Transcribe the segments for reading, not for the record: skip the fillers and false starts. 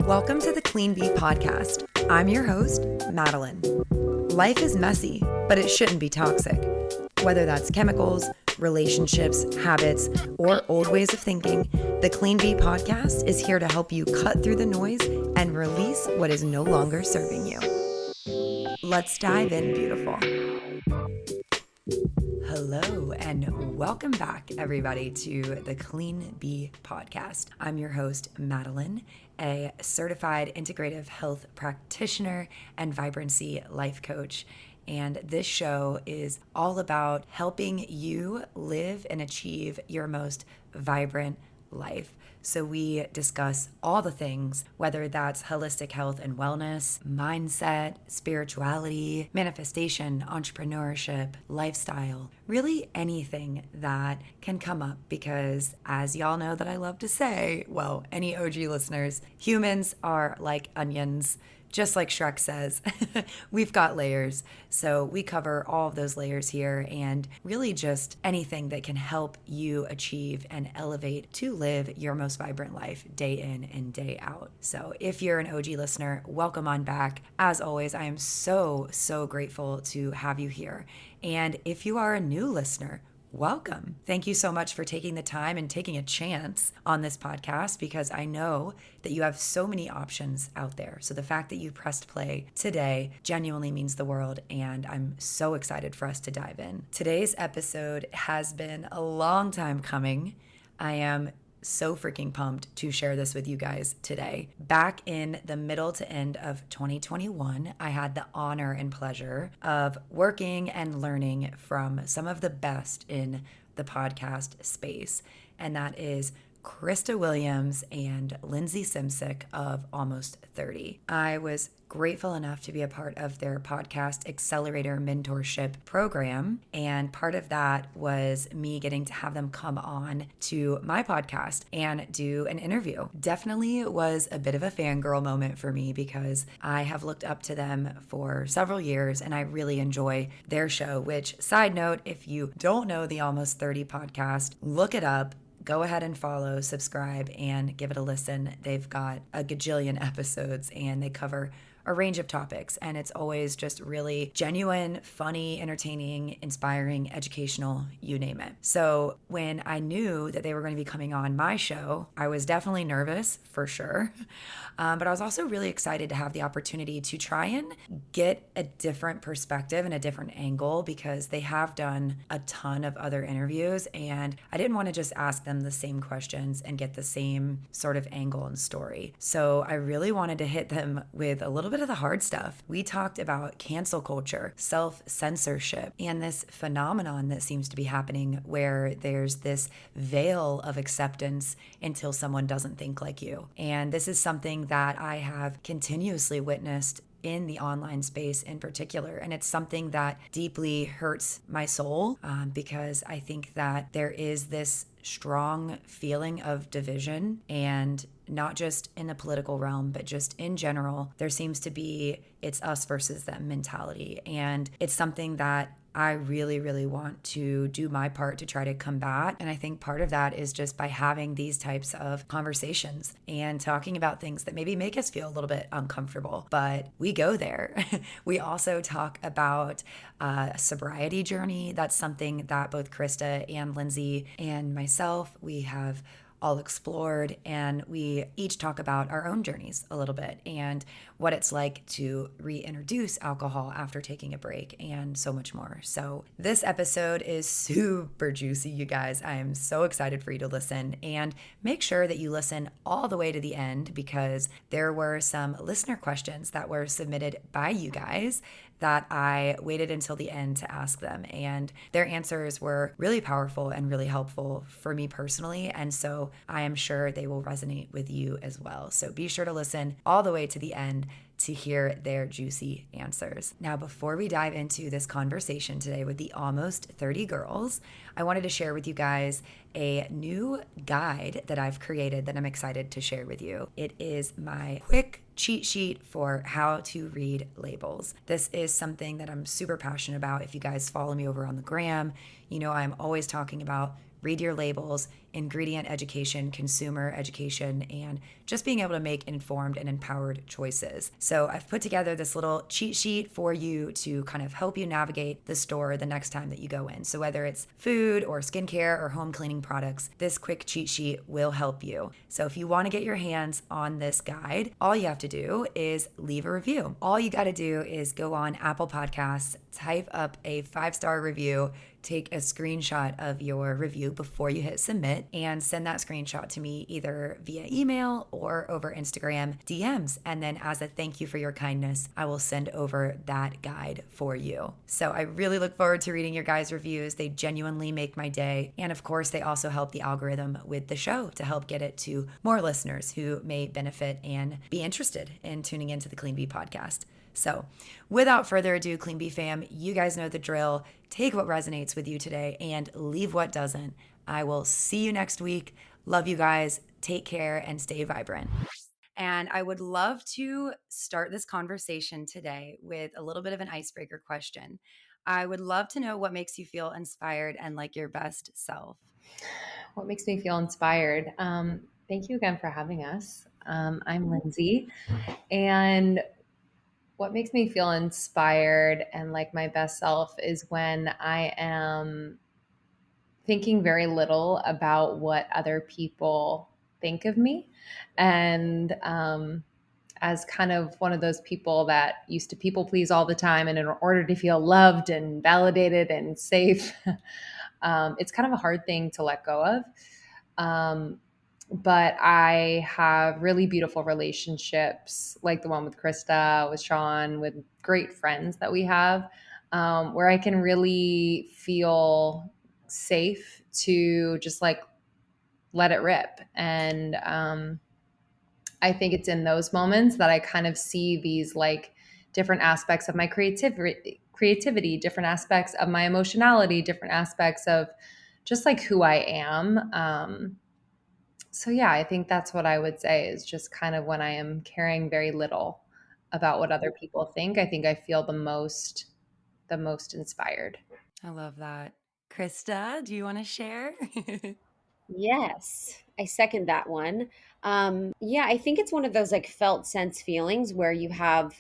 Welcome to the Clean Bee Podcast. I'm your host, Madeline. Life is messy, but it shouldn't be toxic. Whether that's chemicals, relationships, habits, or old ways of thinking, the Clean Bee Podcast is here to help you cut through the noise and release what is no longer serving you. Let's dive in, beautiful. Hello and welcome back, everybody, to the Clean Bee Podcast. I'm your host, Madeline, a certified integrative health practitioner and vibrancy life coach. And this show is all about helping you live and achieve your most vibrant life. So we discuss all the things, whether that's holistic health and wellness, mindset, spirituality, manifestation, entrepreneurship, lifestyle, really anything that can come up because, as y'all know that I love to say, well, any OG listeners, humans are like onions. Just like Shrek says, we've got layers. So we cover all of those layers here and really just anything that can help you achieve and elevate to live your most vibrant life day in and day out. So if you're an OG listener, welcome on back. As always, I am so grateful to have you here. And if you are a new listener, welcome. Thank you so much for taking the time and taking a chance on this podcast because I know that you have so many options out there. So the fact that you pressed play today genuinely means the world, and I'm so excited for us to dive in. Today's episode has been a long time coming. I am so freaking pumped to share this with you guys today. Back in the middle to end of 2021, I had the honor and pleasure of working and learning from some of the best in the podcast space, and that is Krista Williams and Lindsey Simcik of Almost 30. I was grateful enough to be a part of their podcast accelerator mentorship program. And part of that was me getting to have them come on to my podcast and do an interview. Definitely was a bit of a fangirl moment for me because I have looked up to them for several years and I really enjoy their show, which, side note, if you don't know the Almost 30 podcast, look it up. Go ahead and follow, subscribe, and give it a listen. They've got a gajillion episodes and they cover a range of topics, and it's always just really genuine, funny, entertaining, inspiring, educational, you name it. So when I knew that they were going to be coming on my show, I was definitely nervous for sure, but I was also really excited to have the opportunity to try and get a different perspective and a different angle because they have done a ton of other interviews, and I didn't want to just ask them the same questions and get the same sort of angle and story. So I really wanted to hit them with a little bit of the hard stuff. We talked about cancel culture, self-censorship, and this phenomenon that seems to be happening where there's this veil of acceptance until someone doesn't think like you. And this is something that I have continuously witnessed in the online space in particular. And it's something that deeply hurts my soul because I think that there is this strong feeling of division, and not just in the political realm, but just in general, there seems to be it's us versus them mentality. And it's something that I really want to do my part to try to combat. And I think part of that is just by having these types of conversations and talking about things that maybe make us feel a little bit uncomfortable, but we go there. We also talk about a sobriety journey. That's something that both Krista and Lindsey and myself, we have all explored, and we each talk about our own journeys a little bit and what it's like to reintroduce alcohol after taking a break and so much more. So this episode is super juicy, you guys. I am so excited for you to listen, and make sure that you listen all the way to the end because there were some listener questions that were submitted by you guys that I waited until the end to ask them. And their answers were really powerful and really helpful for me personally. And so I am sure they will resonate with you as well. So be sure to listen all the way to the end to hear their juicy answers. Now, before we dive into this conversation today with the Almost 30 girls, I wanted to share with you guys a new guide that I've created that I'm excited to share with you. It is my quick cheat sheet for how to read labels. This is something that I'm super passionate about. If you guys follow me over on the gram, you know I'm always talking about read your labels. ingredient education, consumer education, and just being able to make informed and empowered choices. So I've put together this little cheat sheet for you to kind of help you navigate the store the next time that you go in. So whether it's food or skincare or home cleaning products, this quick cheat sheet will help you. So if you want to get your hands on this guide, all you have to do is leave a review. All you got to do is go on Apple Podcasts, type up a 5-star review, take a screenshot of your review before you hit submit, and send that screenshot to me either via email or over Instagram DMs. And then as a thank you for your kindness, I will send over that guide for you. So I really look forward to reading your guys' reviews. They genuinely make my day. And of course, they also help the algorithm with the show to help get it to more listeners who may benefit and be interested in tuning into the Clean Bee podcast. So without further ado, Clean Bee fam, you guys know the drill. Take what resonates with you today and leave what doesn't. I will see you next week. Love you guys. Take care and stay vibrant. And I would love to start this conversation today with a little bit of an icebreaker question. I would love to know what makes you feel inspired and like your best self. What makes me feel inspired? Thank you again for having us. I'm Lindsey, and what makes me feel inspired and like my best self is when I am thinking very little about what other people think of me. And as kind of one of those people that used to people please all the time, and in order to feel loved and validated and safe, it's kind of a hard thing to let go of. But I have really beautiful relationships, like the one with Krista, with Sean, with great friends that we have, where I can really feel safe to just like let it rip. And I think it's in those moments that I kind of see these like different aspects of my creativity, different aspects of my emotionality, different aspects of just like who I am. So yeah, I think that's what I would say is just kind of when I am caring very little about what other people think, I think I feel the most inspired. I love that. Krista, do you want to share? Yes, I second that one. Yeah, I think it's one of those like felt sense feelings where you have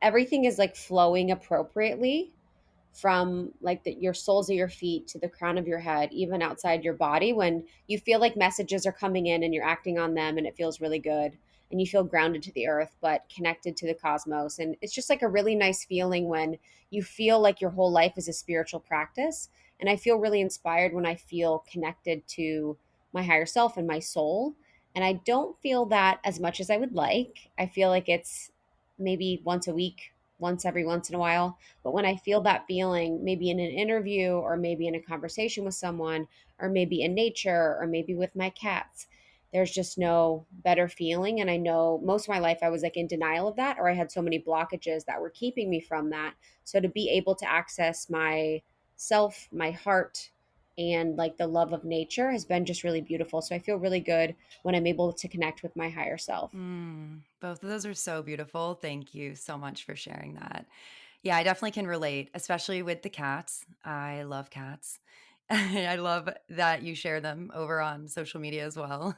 everything is like flowing appropriately from like your soles of your feet to the crown of your head, even outside your body, when you feel like messages are coming in and you're acting on them and it feels really good and you feel grounded to the earth but connected to the cosmos. And it's just like a really nice feeling when you feel like your whole life is a spiritual practice. And I feel really inspired when I feel connected to my higher self and my soul. And I don't feel that as much as I would like. I feel like it's maybe once a week, once every once in a while. But when I feel that feeling, maybe in an interview or maybe in a conversation with someone, or maybe in nature, or maybe with my cats, there's just no better feeling. And I know most of my life I was like in denial of that, or I had so many blockages that were keeping me from that. So to be able to access my self, my heart, and like the love of nature has been just really beautiful. So I feel really good when I'm able to connect with my higher self. Both of those are so beautiful. Thank you so much for sharing that. Yeah, I definitely can relate, especially with the cats. I love cats. I love that you share them over on social media as well.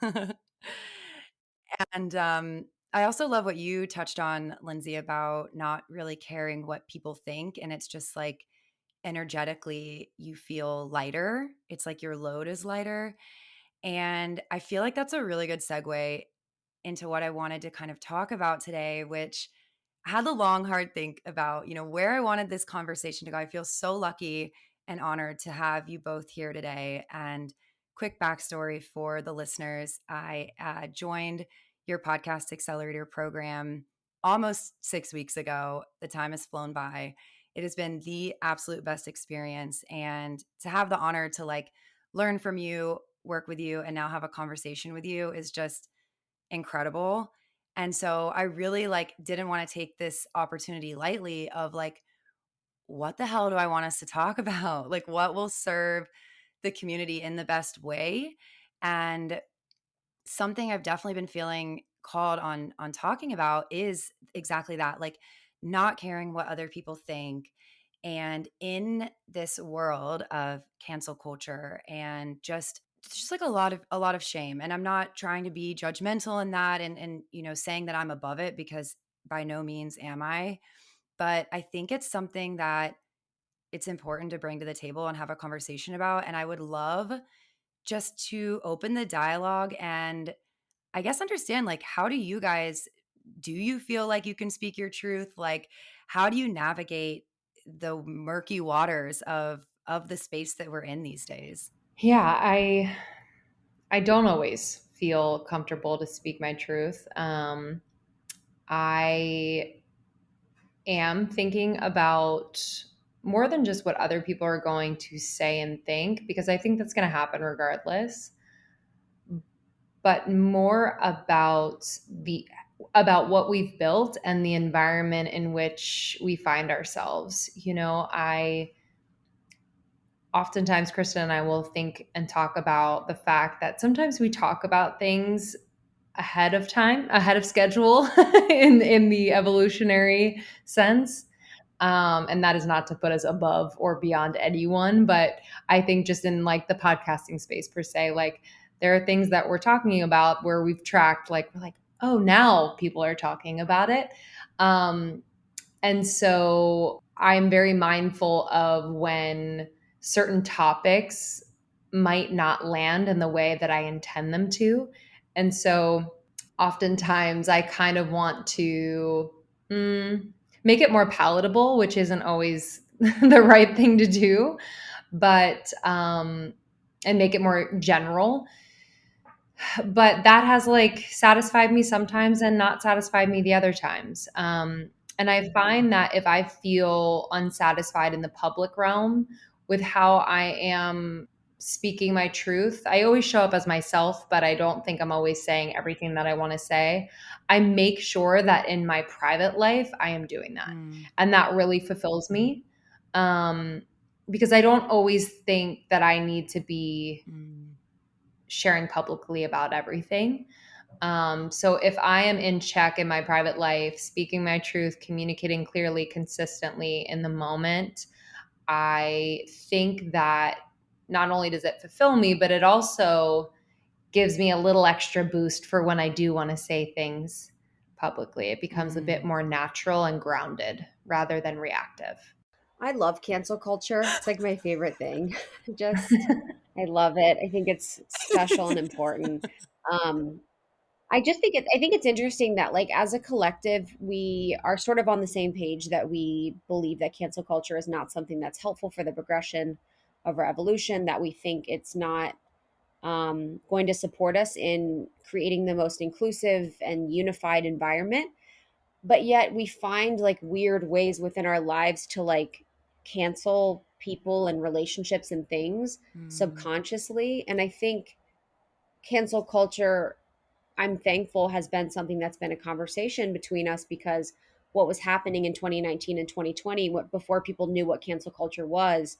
And I also love what you touched on, Lindsay, about not really caring what people think. And it's just like energetically, you feel lighter. It's like your load is lighter. And I feel like that's a really good segue into what I wanted to kind of talk about today, which I had a long, hard think about, where I wanted this conversation to go. I feel so lucky and honored to have you both here today. And quick backstory for the listeners, I joined your podcast accelerator program almost 6 weeks ago. The time has flown by. It has been the absolute best experience. And to have the honor to like learn from you, work with you, and now have a conversation with you is just incredible. And so I really like didn't want to take this opportunity lightly of like, what the hell do I want us to talk about? Like what will serve the community in the best way? And something I've definitely been feeling called on talking about is exactly that, like not caring what other people think. And in this world of cancel culture and just just like a lot of shame. And I'm not trying to be judgmental in that and you know, saying that I'm above it, because by no means am I. But I think it's something that it's important to bring to the table and have a conversation about. And I would love just to open the dialogue and I guess understand, like, how do you feel like you can speak your truth? Like, how do you navigate the murky waters of the space that we're in these days? Yeah, I don't always feel comfortable to speak my truth. I am thinking about more than just what other people are going to say and think, because I think that's going to happen regardless, but more about what we've built and the environment in which we find ourselves. I oftentimes, Krista and I will think and talk about the fact that sometimes we talk about things ahead of time, ahead of schedule in the evolutionary sense. And that is not to put us above or beyond anyone, but I think just in like the podcasting space per se, like there are things that we're talking about where we've tracked, like we're like, oh, now people are talking about it. And so I'm very mindful of when certain topics might not land in the way that I intend them to. And so oftentimes I kind of want to make it more palatable, which isn't always the right thing to do, but and make it more general. But that has like satisfied me sometimes and not satisfied me the other times. And I find that if I feel unsatisfied in the public realm with how I am speaking my truth, I always show up as myself, but I don't think I'm always saying everything that I want to say. I make sure that in my private life, I am doing that. Mm, And that really fulfills me. Um, because I don't always think that I need to be mm, sharing publicly about everything. So if I am in check in my private life, speaking my truth, communicating clearly, consistently in the moment, I think that not only does it fulfill me, but it also gives me a little extra boost for when I do want to say things publicly. It becomes a bit mm. more natural and grounded rather than reactive. I love cancel culture. It's like my favorite thing. Just, I love it. I think it's special and important. Um, I think it's interesting that like as a collective, we are sort of on the same page that we believe that cancel culture is not something that's helpful for the progression of our evolution, that we think it's not going to support us in creating the most inclusive and unified environment. But yet we find like weird ways within our lives to like cancel people and relationships and things Mm, subconsciously. And I think cancel culture, I'm thankful, has been something that's been a conversation between us, because what was happening in 2019 and 2020, what before people knew what cancel culture was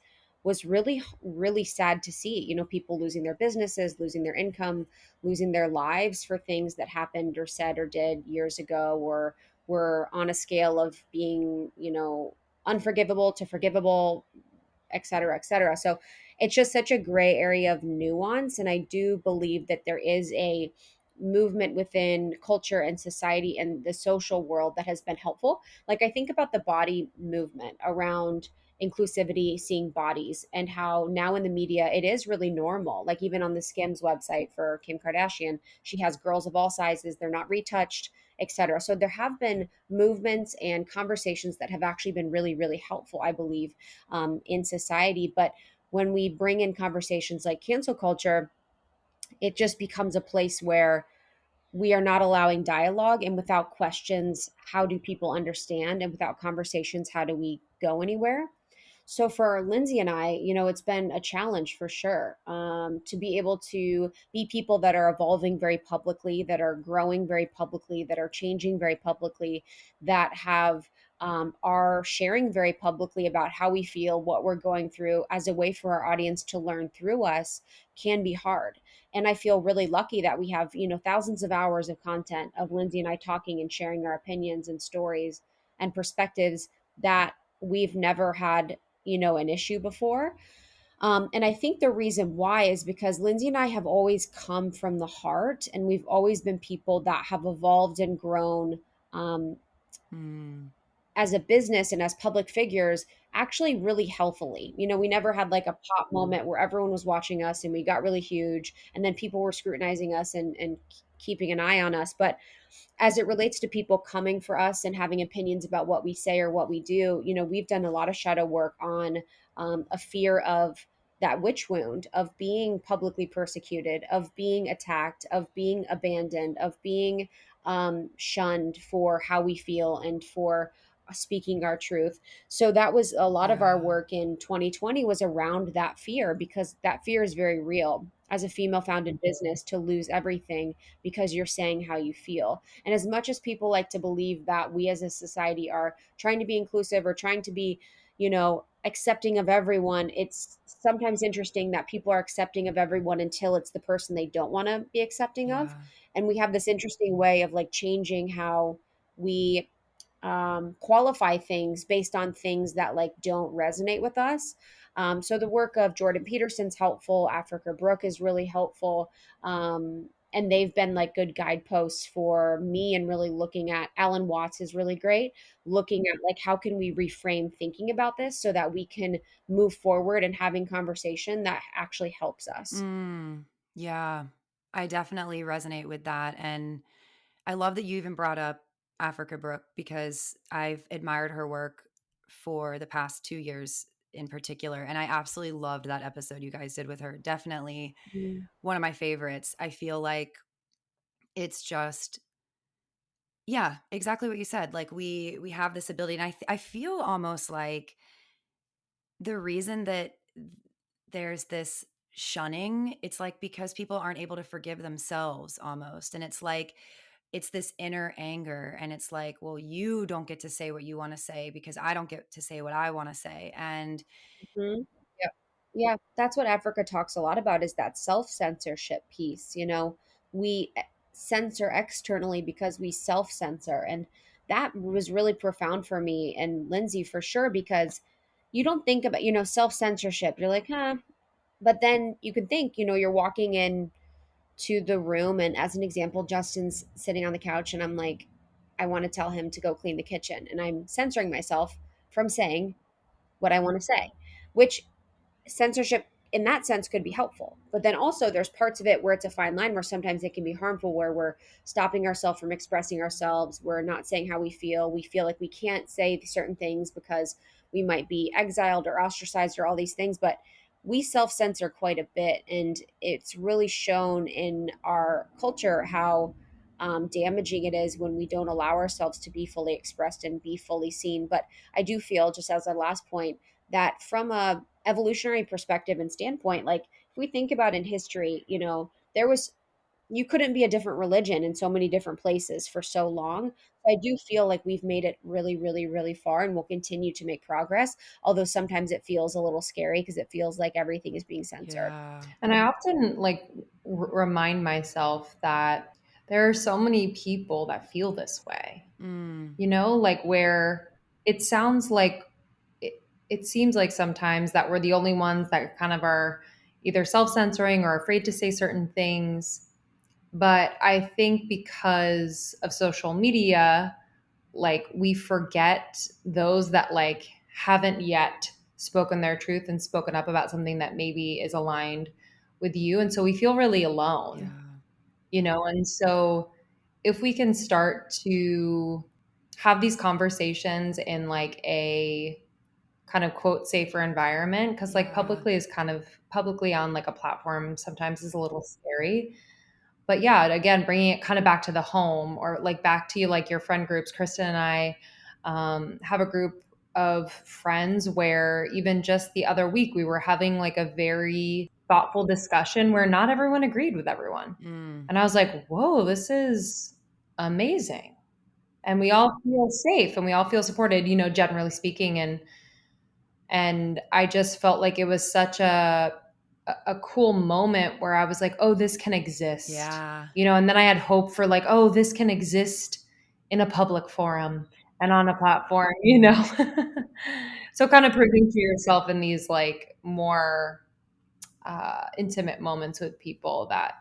really really sad to see. People losing their businesses, losing their income, losing their lives for things that happened or said or did years ago, or were on a scale of being, unforgivable to forgivable, et cetera, et cetera. So it's just such a gray area of nuance. And I do believe that there is a movement within culture and society and the social world that has been helpful. Like I think about the body movement around inclusivity, seeing bodies, and how now in the media it is really normal. Like even on the Skims website for Kim Kardashian, she has girls of all sizes, they're not retouched, etc. So there have been movements and conversations that have actually been really, really helpful, I believe, in society. But when we bring in conversations like cancel culture, it just becomes a place where we are not allowing dialogue. And without questions, how do people understand? And without conversations, how do we go anywhere? So for Lindsay and I, it's been a challenge for sure, to be able to be people that are evolving very publicly, that are growing very publicly, that are changing very publicly, that have are sharing very publicly about how we feel, what we're going through, as a way for our audience to learn through us, can be hard. And I feel really lucky that we have, thousands of hours of content of Lindsay and I talking and sharing our opinions and stories and perspectives that we've never had, an issue before. And I think the reason why is because Lindsay and I have always come from the heart, and we've always been people that have evolved and grown, um, Mm, as a business and as public figures, actually really healthily. We never had like a pop moment where everyone was watching us and we got really huge, and then people were scrutinizing us and keeping an eye on us. But as it relates to people coming for us and having opinions about what we say or what we do, we've done a lot of shadow work on, a fear of that witch wound of being publicly persecuted, of being attacked, of being abandoned, of being, shunned for how we feel and for speaking our truth. So that was a lot of our yeah. work in 2020 was around that fear, because that fear is very real as a female founded business, to lose everything because you're saying how you feel. And as much as people like to believe that we as a society are trying to be inclusive or trying to be, accepting of everyone, it's sometimes interesting that people are accepting of everyone until it's the person they don't want to be accepting of. Yeah. And we have this interesting way of like changing how we, qualify things based on things that like don't resonate with us. So the work of Jordan Peterson's helpful. Africa Brooke is really helpful. And they've been like good guideposts for me, and really looking at Alan Watts is really great, looking at like how can we reframe thinking about this so that we can move forward and having conversation that actually helps us. Mm, yeah. I definitely resonate with that. And I love that you even brought up Africa Brooke because I've admired her work for the past 2 years in particular. And I absolutely loved that episode you guys did with her. Definitely Mm. one of my favorites. I feel like it's just, yeah, exactly what you said. Like we have this ability, and I feel almost like the reason that there's this shunning, it's like because people aren't able to forgive themselves almost. And it's like it's this inner anger, and it's like, well, you don't get to say what you want to say because I don't get to say what I want to say. And Mhm. Yep. Yeah, that's what Africa talks a lot about, is that self-censorship piece. We censor externally because we self-censor. And that was really profound for me and Lindsay for sure, because you don't think about, self-censorship. You're like, huh. But then you can think, you're walking in to the room, and as an example, Justin's sitting on the couch and I'm like, I want to tell him to go clean the kitchen. And I'm censoring myself from saying what I want to say, which censorship in that sense could be helpful. But then also there's parts of it where it's a fine line, where sometimes it can be harmful, where we're stopping ourselves from expressing ourselves, we're not saying how we feel like we can't say certain things because we might be exiled or ostracized or all these things. But we self-censor quite a bit, and it's really shown in our culture how, damaging it is when we don't allow ourselves to be fully expressed and be fully seen. But I do feel, just as a last point, that from a evolutionary perspective and standpoint, like if we think about in history, there was, you couldn't be a different religion in so many different places for so long. I do feel like we've made it really, really, really far, and we'll continue to make progress, although sometimes it feels a little scary because it feels like everything is being censored. yeah. And I often like remind myself that there are so many people that feel this way, Mm, like where it sounds like it seems like sometimes that we're the only ones that kind of are either self-censoring or afraid to say certain things. But I think because of social media, like we forget those that like haven't yet spoken their truth and spoken up about something that maybe is aligned with you. And so we feel really alone, yeah. and so if we can start to have these conversations in like a kind of quote safer environment, because like Yeah. publicly on like a platform sometimes is a little scary. But yeah, again, bringing it kind of back to the home, or like back to like your friend groups. Krista and I have a group of friends where even just the other week we were having like a very thoughtful discussion where not everyone agreed with everyone. Mm, And I was like, whoa, this is amazing. And we all feel safe and we all feel supported, generally speaking. And I just felt like it was such a cool moment where I was like, oh, this can exist, yeah. and then I had hope for like, oh, this can exist in a public forum and on a platform. So kind of proving to yourself in these like more intimate moments with people that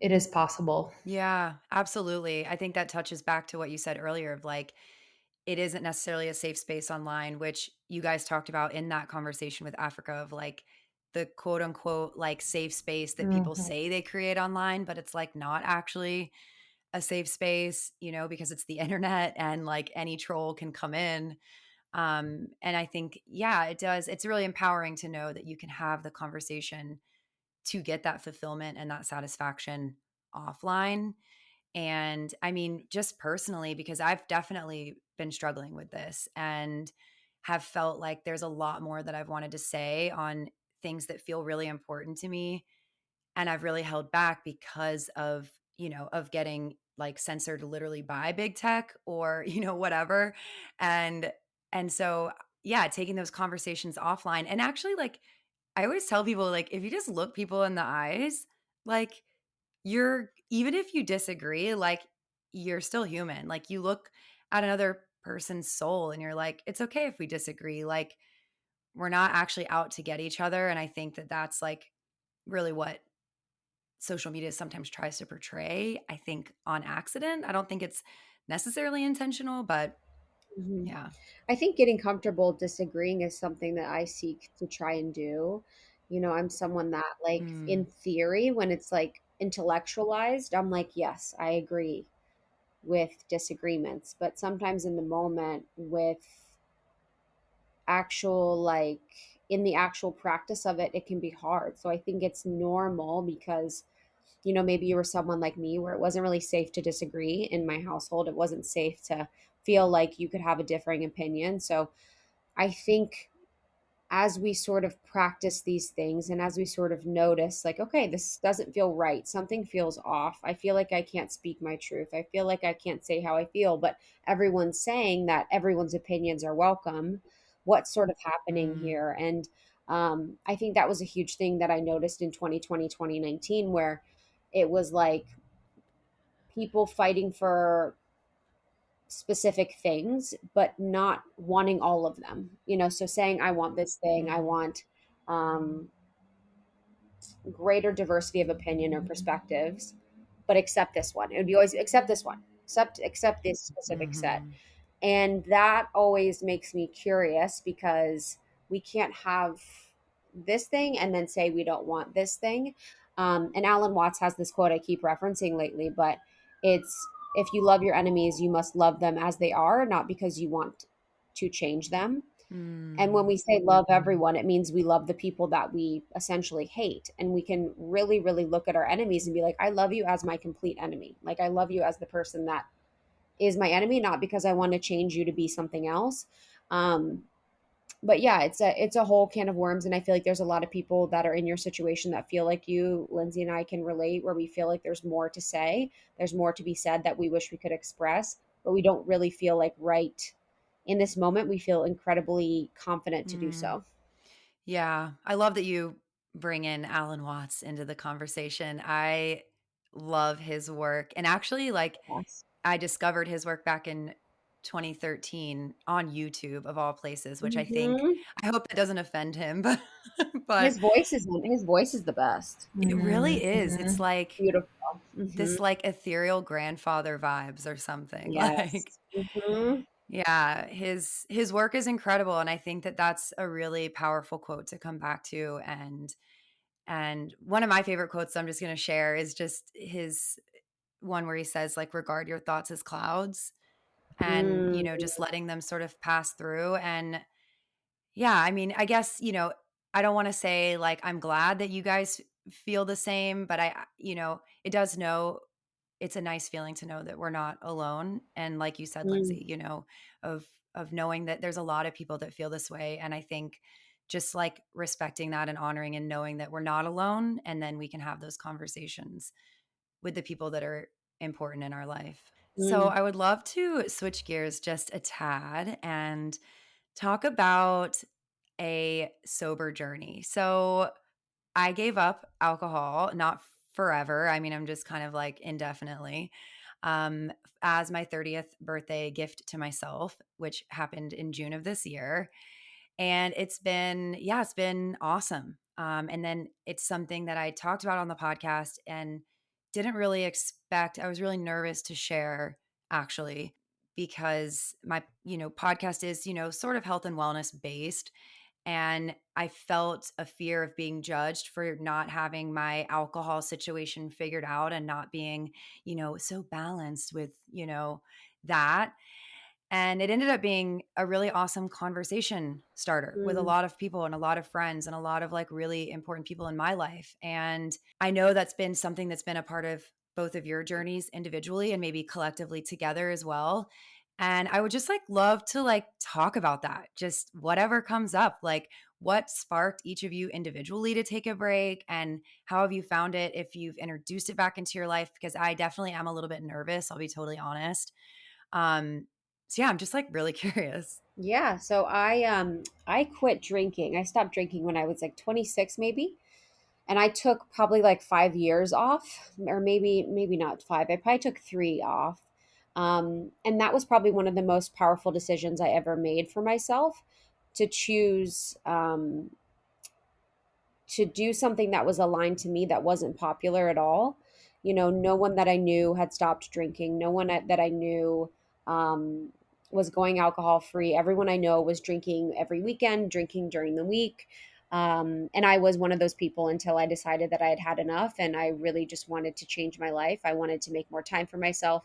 it is possible. Yeah, absolutely. I think that touches back to what you said earlier of like, it isn't necessarily a safe space online, which you guys talked about in that conversation with Africa of like the quote unquote like safe space that people Mhm. say they create online, but it's like not actually a safe space, because it's the internet and like any troll can come in. And I think, yeah, it does. It's really empowering to know that you can have the conversation to get that fulfillment and that satisfaction offline. And I mean, just personally, because I've definitely been struggling with this and have felt like there's a lot more that I've wanted to say on things that feel really important to me. And I've really held back because of getting like censored literally by big tech or, whatever. And, and so, yeah, taking those conversations offline and actually like, I always tell people like, if you just look people in the eyes, like, you're even if you disagree, like, you're still human. Like, you look at another person's soul and you're like, "It's okay if we disagree." Like, we're not actually out to get each other, and I think that that's, like, really what social media sometimes tries to portray, I think, on accident. I don't think it's necessarily intentional, but Mhm. yeah. I think getting comfortable disagreeing is something that I seek to try and do. I'm someone that, like, in Mm, theory, when it's like intellectualized, I'm like, yes, I agree with disagreements. But sometimes in the moment, with actual, like, in the actual practice of it, it can be hard. So I think it's normal because, maybe you were someone like me where it wasn't really safe to disagree in my household. It wasn't safe to feel like you could have a differing opinion. So I think as we sort of practice these things and as we sort of notice, like, okay, this doesn't feel right, something feels off, I feel like I can't speak my truth, I feel like I can't say how I feel, but everyone's saying that everyone's opinions are welcome. What's sort of happening mm, here? And I think that was a huge thing that I noticed in 2020, 2019, where it was like people fighting for specific things, but not wanting all of them. So saying, I want this thing, I mm, want um, greater diversity of opinion or perspectives, but accept this one. It would be always accept this one, accept this specific set. mhm, And that always makes me curious because we can't have this thing and then say we don't want this thing. And Alan Watts has this quote I keep referencing lately, but it's, if you love your enemies, you must love them as they are, not because you want to change them. And when mm, we say love everyone, it means we love the people that we essentially hate. And we can really, really look at our enemies and be like, I love you as my complete enemy. Like, I love you as the person that is my enemy, not because I want to change you to be something else. Um, but yeah, it's a whole can of worms, and I feel like there's a lot of people that are in your situation that feel like you, Lindsay, and I can relate, where we feel like there's more to say, there's more to be said that we wish we could express, but we don't really feel like right in this moment. We feel incredibly confident to do mm. so. Yeah, I love that you bring in Alan Watts into the conversation. I love his work. And actually, like, Yes. I discovered his work back in 2013 on YouTube of all places, which Hmm. I hope that doesn't offend him, but but His voice is the best. it really is. It's Mhm. like Beautiful. Hmm. this like ethereal grandfather vibes or something. Like, Yes. Hmm. yeah, his work is incredible and I think that that's a really powerful quote to come back to. And one of my favorite quotes I'm just going to share is just his one where he says like regard your thoughts as clouds and Mm. just letting them sort of pass through. And yeah, I mean, I guess, I don't want to say like I'm glad that you guys feel the same, but it does know it's a nice feeling to know that we're not alone. And like you said, Mm. Lindsay, of knowing that there's a lot of people that feel this way. And I think just like respecting that and honoring and knowing that we're not alone. And then we can have those conversations with the people that are important in our life. So Mm. I would love to switch gears just a tad and talk about a sober journey. So I gave up alcohol, not forever. I mean, I'm just kind of like indefinitely, as my 30th birthday gift to myself, which happened in June of this year. And it's been awesome. And then it's something that I talked about on the podcast and didn't really expect. I was really nervous to share, actually, because my, podcast is, sort of health and wellness based. And I felt a fear of being judged for not having my alcohol situation figured out and not being, so balanced with, that. And it ended up being a really awesome conversation starter with a Mm. lot of people and a lot of friends and a lot of like really important people in my life. And I know that's been something that's been a part of both of your journeys individually and maybe collectively together as well. And I would just like love to like talk about that, just whatever comes up, like what sparked each of you individually to take a break and how have you found it if you've introduced it back into your life? Because I definitely am a little bit nervous, I'll be totally honest. So yeah, I'm just like really curious. Yeah, so I quit drinking. I stopped drinking when I was like 26 maybe. And I took probably like 5 years off, or maybe not five. I probably took three off. And that was probably one of the most powerful decisions I ever made for myself, to choose to do something that was aligned to me, that wasn't popular at all. No one that I knew had stopped drinking. No one that I knew um, was going alcohol free. Everyone I know was drinking every weekend, drinking during the week. And I was one of those people until I decided that I had had enough and I really just wanted to change my life. I wanted to make more time for myself.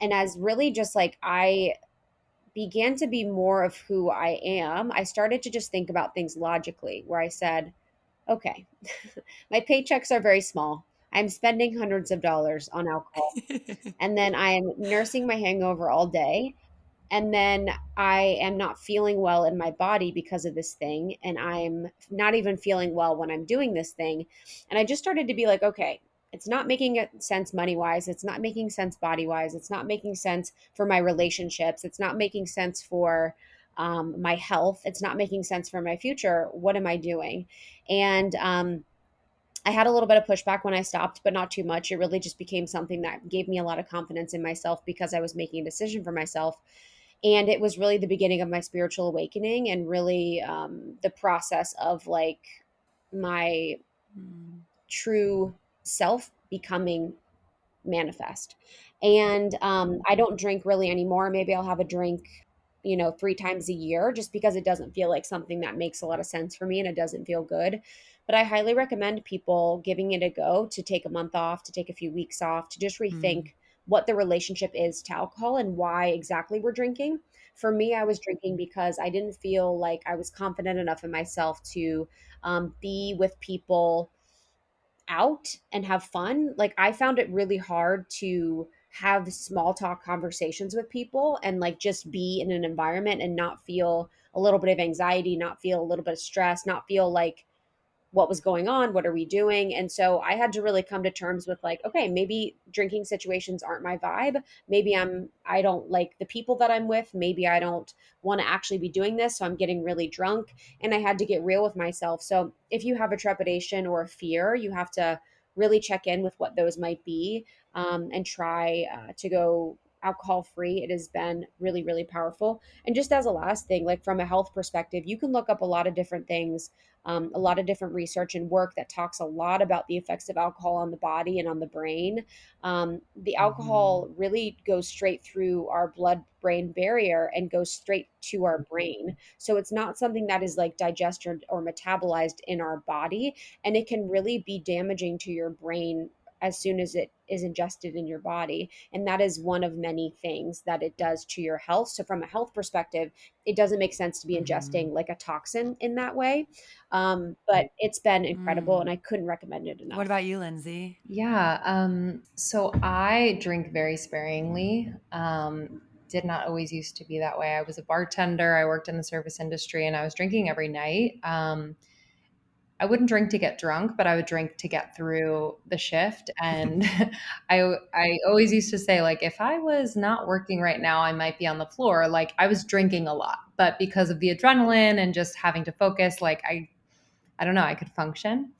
And as really just like I began to be more of who I am, I started to just think about things logically, where I said, okay, my paychecks are very small. I'm spending hundreds of dollars on alcohol. And then I am nursing my hangover all day. And then I am not feeling well in my body because of this thing. And I'm not even feeling well when I'm doing this thing. And I just started to be like, okay, it's not making sense money wise. It's not making sense body wise. It's not making sense for my relationships. It's not making sense for my health. It's not making sense for my future. What am I doing? And I had a little bit of pushback when I stopped, but not too much. It really just became something that gave me a lot of confidence in myself because I was making a decision for myself. And it was really the beginning of my spiritual awakening and really the process of like my Mm, true self becoming manifest. And I don't drink really anymore. Maybe I'll have a drink, 3 times a year, just because it doesn't feel like something that makes a lot of sense for me and it doesn't feel good. But I highly recommend people giving it a go, to take a month off, to take a few weeks off, to just mm, rethink what the relationship is to alcohol and why exactly we're drinking. For me, I was drinking because I didn't feel like I was confident enough in myself to be with people out and have fun. Like I found it really hard to have small talk conversations with people and like just be in an environment and not feel a little bit of anxiety, not feel a little bit of stress, not feel like what was going on, what are we doing. And so I had to really come to terms with like, okay, maybe drinking situations aren't my vibe. Maybe I don't like the people that I'm with. Maybe I don't want to actually be doing this, so I'm getting really drunk. And I had to get real with myself. So if you have a trepidation or a fear, you have to really check in with what those might be, and try to go alcohol free. It has been really, really powerful. And just as a last thing, like from a health perspective, you can look up a lot of different things, a lot of different research and work that talks a lot about the effects of alcohol on the body and on the brain. The mhm, alcohol really goes straight through our blood brain barrier and goes straight to our brain. So it's not something that is like digested or metabolized in our body. And it can really be damaging to your brain as soon as it is ingested in your body. And that is one of many things that it does to your health. So, from a health perspective, it doesn't make sense to be mhm, ingesting like a toxin in that way. But it's been incredible and mm. I couldn't recommend it What enough. about you, Lindsay? Yeah. So I drink very sparingly. Did not always used to be that way. I was a bartender. I worked in the service industry and I was drinking every night. I wouldn't drink to get drunk, but I would drink to get through the shift. And I always used to say, like, if I was not working right now, I might be on the floor. Like I was drinking a lot, but because of the adrenaline and just having to focus, like I don't know, I could function.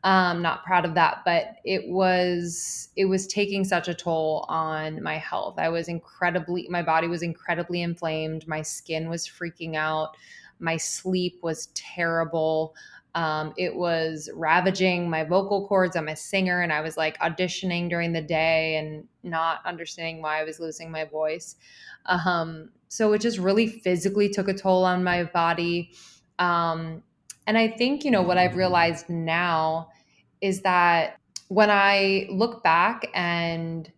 Not proud of that, but it was taking such a toll on my health. My body was incredibly inflamed. My skin was freaking out. My sleep was terrible. It was ravaging my vocal cords. I'm a singer, and I was like auditioning during the day and not understanding why I was losing my voice. So it just really physically took a toll on my body. And I think, what I've realized now is that when I look back and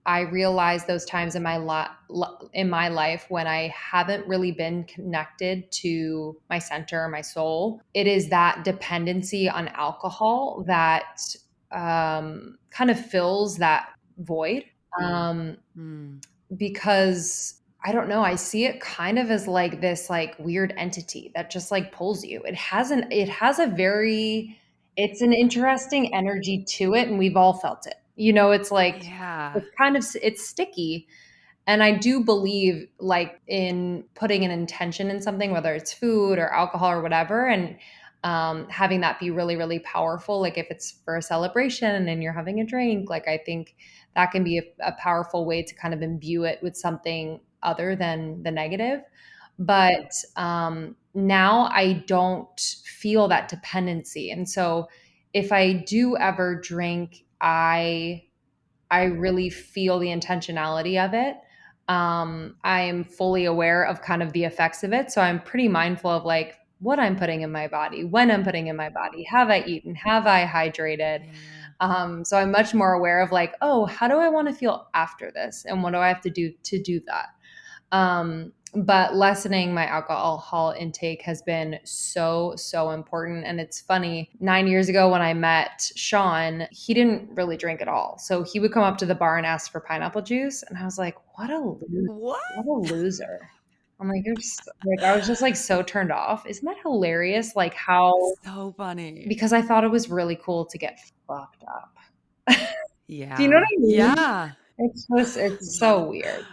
I realize those times in my life when I haven't really been connected to my center, my soul. It is that dependency on alcohol that kind of fills that void. Mm. Because I don't know, I see it kind of as like this like weird entity that just like pulls you. It's an interesting energy to it, and we've all felt it. It's like Yeah. it's sticky. And I do believe like in putting an intention in something, whether it's food or alcohol or whatever, and having that be really, really powerful. Like if it's for a celebration and you're having a drink, like I think that can be a powerful way to kind of imbue it with something other than the negative. But now I don't feel that dependency. And so if I do ever drink, I really feel the intentionality of it. I'm fully aware of kind of the effects of it. So I'm pretty mindful of like what I'm putting in my body, when I'm putting in my body, have I eaten, have I hydrated? Yeah. So I'm much more aware of like, oh, how do I want to feel after this? And what do I have to do that? But lessening my alcohol intake has been so, so important. And it's funny, 9 years ago when I met Sean, he didn't really drink at all. So he would come up to the bar and ask for pineapple juice. And I was like, What? what a loser. I'm like, you're just like, I was just like so turned off. Isn't that hilarious? Like how, So funny. because I thought it was really cool to get fucked up. Do you know what Yeah. I mean? Yeah. It's so weird.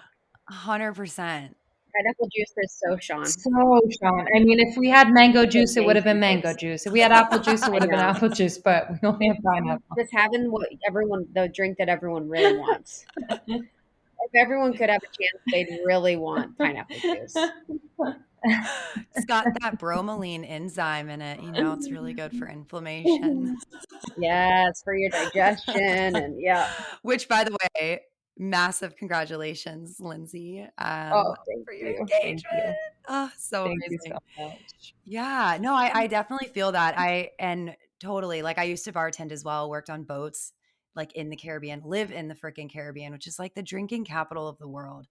100%. Pineapple juice is so Sean. So, Sean, I mean, if we had mango So juice, it would have been Yankee mango juice. juice. If we had apple juice, it I would have been know. apple juice, but we only have pineapple. Just having the drink that everyone really wants. If everyone could have a chance, they'd really want pineapple juice. It's got that bromelain enzyme in it. It's really good for inflammation. Yes, for your digestion and yeah. Which, by the way, massive congratulations, Lindsey, Oh, thank for your you. Thank engagement. you. Oh, so Thank you so amazing. much. Yeah, no, I definitely feel that. And totally, like I used to bartend as well, worked on boats, like in the Caribbean, live in the freaking Caribbean, which is like the drinking capital of the world.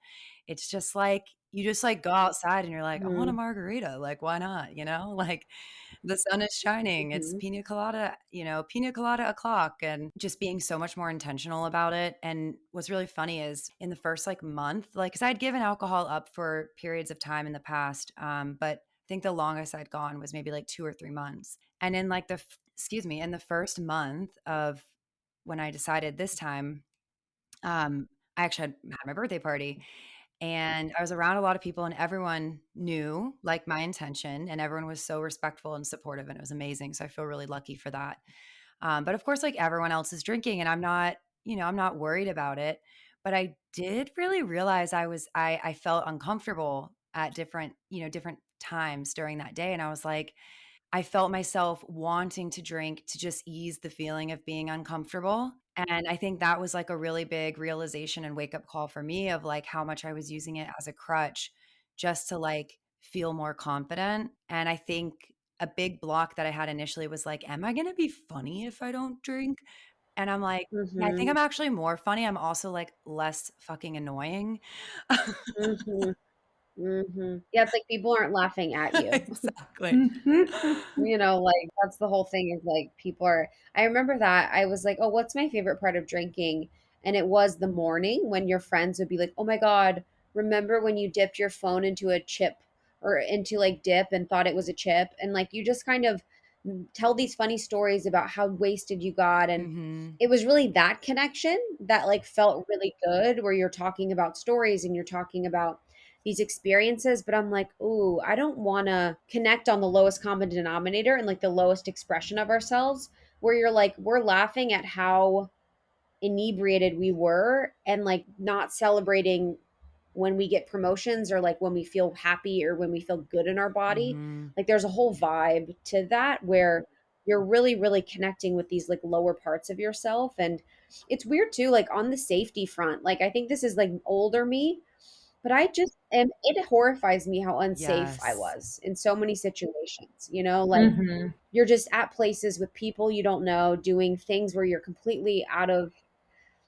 It's just like you just like go outside and you're like, I want a Mhm, margarita. Like, why not? Like the sun is shining. It's mhm, pina colada o'clock, and just being so much more intentional about it. And what's really funny is in the first like month, like, cause I'd given alcohol up for periods of time in the past. But I think the longest I'd gone was maybe like 2 or 3 months. And in like in the first month of when I decided this time, I actually had my birthday party and I was around a lot of people and everyone knew like my intention and everyone was so respectful and supportive and it was amazing. So I feel really lucky for that. But of course, like everyone else is drinking and I'm not worried about it. But I did really realize I felt uncomfortable at different times during that day. And I was like, I felt myself wanting to drink to just ease the feeling of being uncomfortable. And I think that was like a really big realization and wake up call for me of like how much I was using it as a crutch just to like feel more confident. And I think a big block that I had initially was like, am I going to be funny if I don't drink? And I'm like, yeah, I think mhm, I'm actually more funny. I'm also like less fucking annoying. mhm, mhm. Yeah, it's like people aren't laughing at you. Exactly. Like that's the whole thing is like people are. I remember that I was like, oh, what's my favorite part of drinking? And it was the morning when your friends would be like, oh my God, remember when you dipped your phone into a chip or into like dip and thought it was a chip? And like you just kind of tell these funny stories about how wasted you got. And Hmm. it was really that connection that like felt really good where you're talking about stories and you're talking about these experiences, but I'm like, ooh, I don't want to connect on the lowest common denominator and like the lowest expression of ourselves, where you're like, we're laughing at how inebriated we were and like not celebrating when we get promotions, or like when we feel happy or when we feel good in our body. Mm-hmm. Like there's a whole vibe to that where you're really, really connecting with these like lower parts of yourself. And it's weird too, like on the safety front. Like I think this is like older me, but I just am, it horrifies me how unsafe I Yes. was in so many situations, you know, like Hmm. you're just at places with people you don't know, doing things where you're completely out of,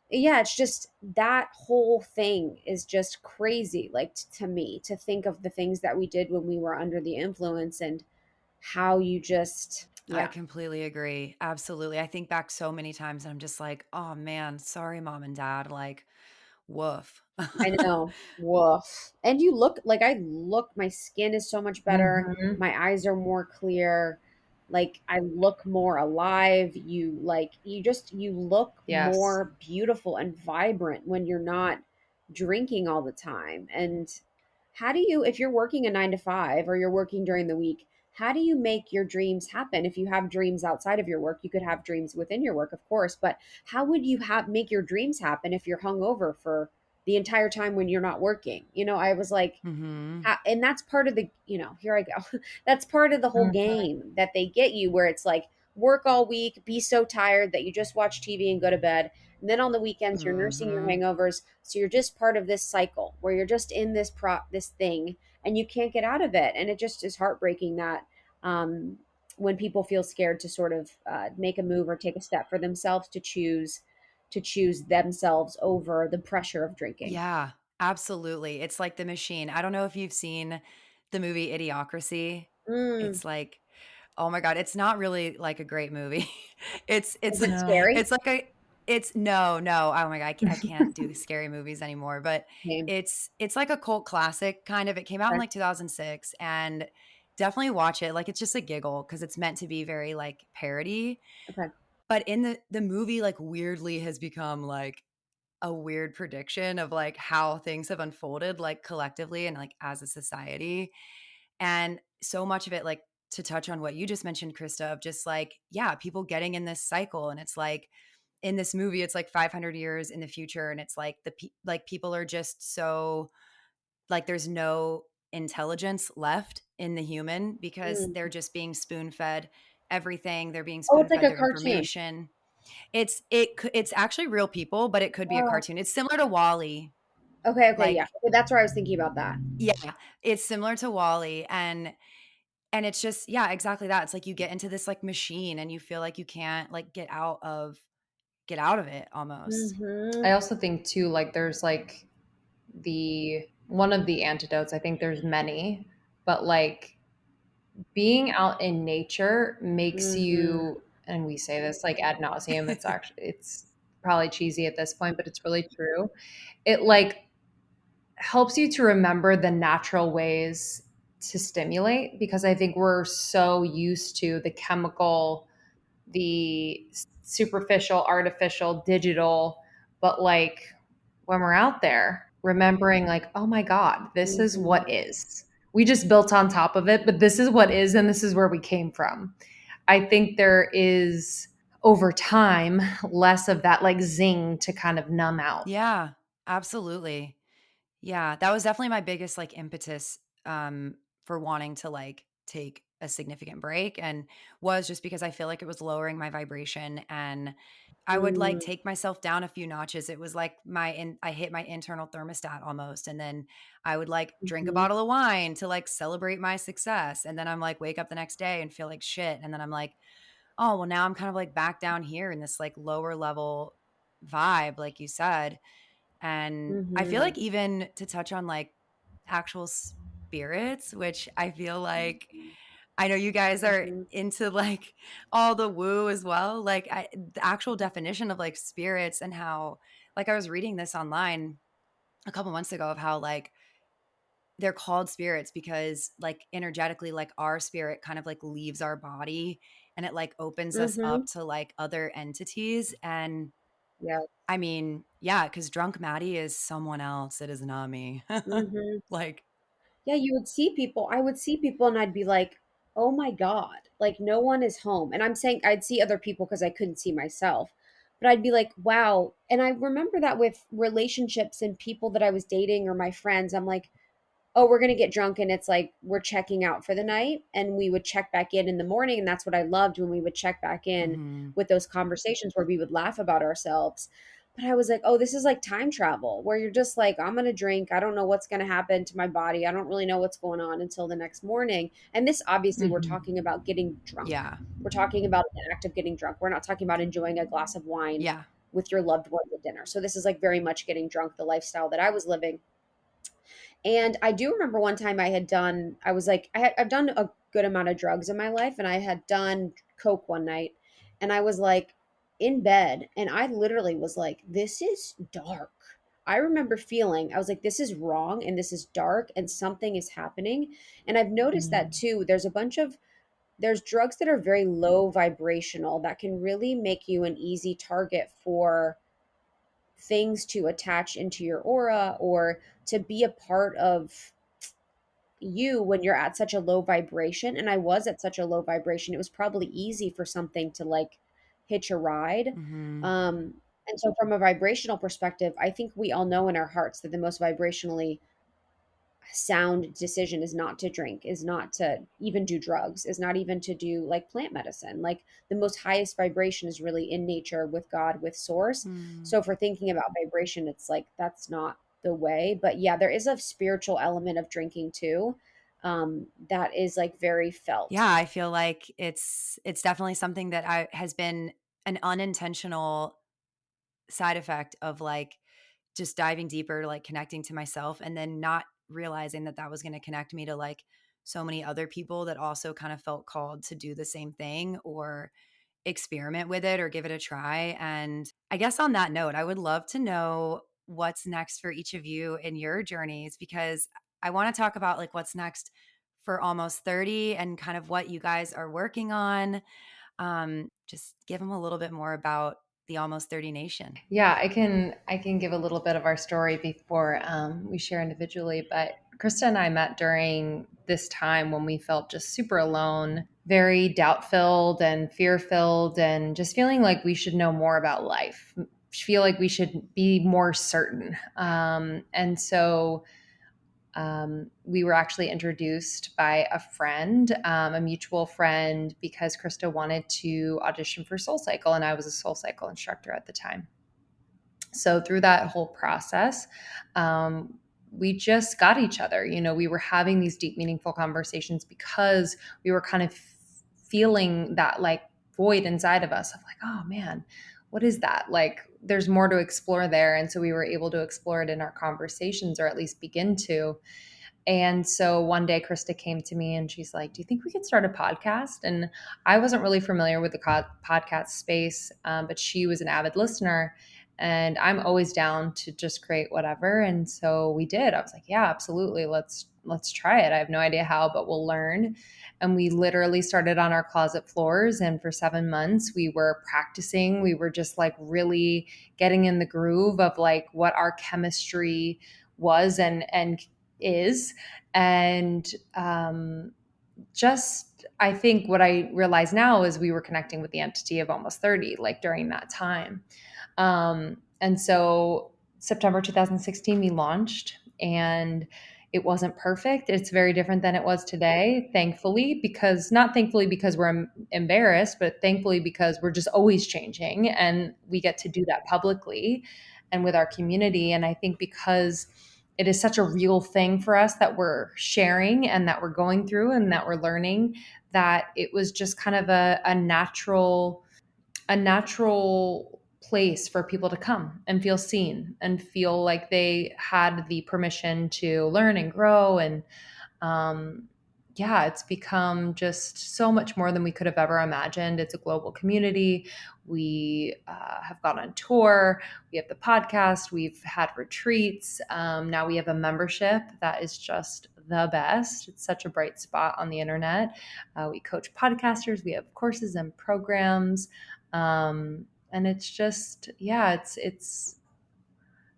yeah, it's just that whole thing is just crazy, like to me, to think of the things that we did when we were under the influence and how you just, I yeah. completely agree. Absolutely. I think back so many times and I'm just like, oh man, sorry, mom and dad. Like, woof. I know. Woof. And you look like, I look, my skin is so much better. Hmm. My eyes are more clear. Like I look more alive. You like, you just, you look Yes. more beautiful and vibrant when you're not drinking all the time. And how do you, if you're working a 9 to 5 or you're working during the week, how do you make your dreams happen? If you have dreams outside of your work, you could have dreams within your work, of course, but how would you have make your dreams happen if you're hungover for the entire time when you're not working? You know, I was like, Hmm. and that's part of the, you know, here I go. That's part of the whole Hmm. game that they get you, where it's like work all week, be so tired that you just watch TV and go to bed. And then on the weekends, you're nursing your Hmm. hangovers. So you're just part of this cycle where you're just in this thing and you can't get out of it. And it just is heartbreaking that, um, when people feel scared to sort of make a move or take a step for themselves, to choose themselves over the pressure of drinking. Yeah, absolutely. It's like the machine. I don't know if you've seen the movie Idiocracy. Mm. It's like, oh my God, it's not really like a great movie. It's Is it No. scary? it's like a it's no, no. Oh my God, I can't do scary movies anymore, but Same. it's like a cult classic kind of. It came out in Okay. like 2006 and definitely watch it. Like it's just a giggle because it's meant to be very like parody. Okay. But in the movie like weirdly has become like a weird prediction of like how things have unfolded like collectively and like as a society. And so much of it, like to touch on what you just mentioned, Krista, of just like, yeah, people getting in this cycle. And it's like in this movie, it's like 500 years in the future. And it's like like people are just so like there's no intelligence left in the human because they're Mm. just being spoon fed everything. They're being Oh, spoon it's like fed a their cartoon. information. It's actually real people, but it could be a Oh, cartoon. It's similar to Wall-E. okay, okay, yeah. Like, Okay, that's where I was thinking about that. yeah, it's similar to Wall-E, and it's just yeah, exactly that. It's like you get into this like machine and you feel like you can't like get out of it almost. Mm-hmm. I also think too, like there's like the one of the antidotes. I think there's many, but like being out in nature makes Mm-hmm. you, and we say this like ad nauseum. It's probably cheesy at this point, but it's really true. It like helps you to remember the natural ways to stimulate, because I think we're so used to the chemical, the superficial, artificial, digital, but like when we're out there, remembering like, oh my God, this is Mm-hmm. what is. We just built on top of it, but this is what is, and this is where we came from. I think there is over time less of that like zing to kind of numb out. Yeah, absolutely. Yeah, that was definitely my biggest like impetus for wanting to like take a significant break and was just because I feel like it was lowering my vibration and I would like Mm-hmm. take myself down a few notches. It was like I hit my internal thermostat almost and then I would like drink a Mm-hmm. bottle of wine to like celebrate my success and then I'm like wake up the next day and feel like shit and then I'm like, "Oh, well now I'm kind of like back down here in this like lower level vibe like you said." And I feel Mm-hmm. like even to touch on like actual spirits, which I feel like I know you guys are Mm-hmm. into like all the woo as well. Like the actual definition of like spirits and how, like, I was reading this online a couple months ago of how like they're called spirits because like energetically, like our spirit kind of like leaves our body and it like opens us Mm-hmm. up to like other entities. And Yeah. I mean, yeah, because drunk Maddie is someone else. It is not me. Mm-hmm. Like, Yeah, you would see people. I would see people and I'd be like, oh my God, like no one is home. And I'm saying I'd see other people because I couldn't see myself. But I'd be like, wow. And I remember that with relationships and people that I was dating or my friends, I'm like, oh, we're going to get drunk. And it's like, we're checking out for the night. And we would check back in the morning. And that's what I loved, when we would check back in Mm-hmm. with those conversations where we would laugh about ourselves. But I was like, oh, this is like time travel, where you're just like, I'm going to drink. I don't know what's going to happen to my body. I don't really know what's going on until the next morning. And this, obviously, we're Mhm. talking about getting drunk. Yeah. We're talking about the act of getting drunk. We're not talking about enjoying a glass of wine Yeah. with your loved ones at dinner. So this is like very much getting drunk, the lifestyle that I was living. And I do remember one time I was like, I've done a good amount of drugs in my life, and I had done Coke one night, and I was like in bed, and I literally was like, this is dark. I remember feeling, I was like, this is wrong, and this is dark, and something is happening. And I've noticed that Mm. too. There's drugs that are very low vibrational that can really make you an easy target for things to attach into your aura, or to be a part of you when you're at such a low vibration. And I was at such a low vibration, it was probably easy for something to like hitch a ride. Mm-hmm. And so from a vibrational perspective, I think we all know in our hearts that the most vibrationally sound decision is not to drink, is not to even do drugs, is not even to do like plant medicine. Like, the most highest vibration is really in nature, with God, with source. Mm. So if we're thinking about vibration, it's like that's not the way. But yeah, there is a spiritual element of drinking too, that is like very Yeah, felt. I feel like it's definitely something that I has been an unintentional side effect of like just diving deeper, like connecting to myself, and then not realizing that that was going to connect me to like so many other people that also kind of felt called to do the same thing or experiment with it or give it a try. And I guess on that note, I would love to know what's next for each of you in your journeys, because I want to talk about like what's next for Almost 30 and kind of what you guys are working on. Just give them a little bit more about the Almost 30 Nation. Yeah, I can give a little bit of our story before we share individually. But Krista and I met during this time when we felt just super alone, very doubt filled and fear filled, and just feeling like we should know more about life, feel like we should be more certain. And so we were actually introduced by a friend, a mutual friend, because Krista wanted to audition for Soul Cycle, and I was a Soul Cycle instructor at the time. So through that whole process, we just got each other. You know, we were having these deep, meaningful conversations because we were kind of feeling that like void inside of us of like, oh man, what is that? Like, there's more to explore there. And so we were able to explore it in our conversations, or at least begin to. And so one day Krista came to me and she's like, do you think we could start a podcast? And I wasn't really familiar with the podcast space, but she was an avid listener. And I'm always down to just create whatever. And so we did. I was like, yeah, absolutely. Let's try it. I have no idea how, but we'll learn. And we literally started on our closet floors. And for 7 months, we were practicing. We were just like really getting in the groove of like what our chemistry was and is. And just, I think what I realize now is we were connecting with the entity of Almost 30, like during that time. And so September 2016, we launched, and it wasn't perfect. It's very different than it was today, thankfully, because not thankfully because we're embarrassed, but thankfully because we're just always changing and we get to do that publicly and with our community. And I think because it is such a real thing for us that we're sharing and that we're going through and that we're learning, that it was just kind of a natural place for people to come and feel seen and feel like they had the permission to learn and grow. And um, yeah, it's become just so much more than we could have ever imagined. It's a global community. We have gone on tour. We have the podcast. We've had retreats. Now we have a membership that is just the best. It's such a bright spot on the internet. We coach podcasters. We have courses and programs. And it's just, yeah, it's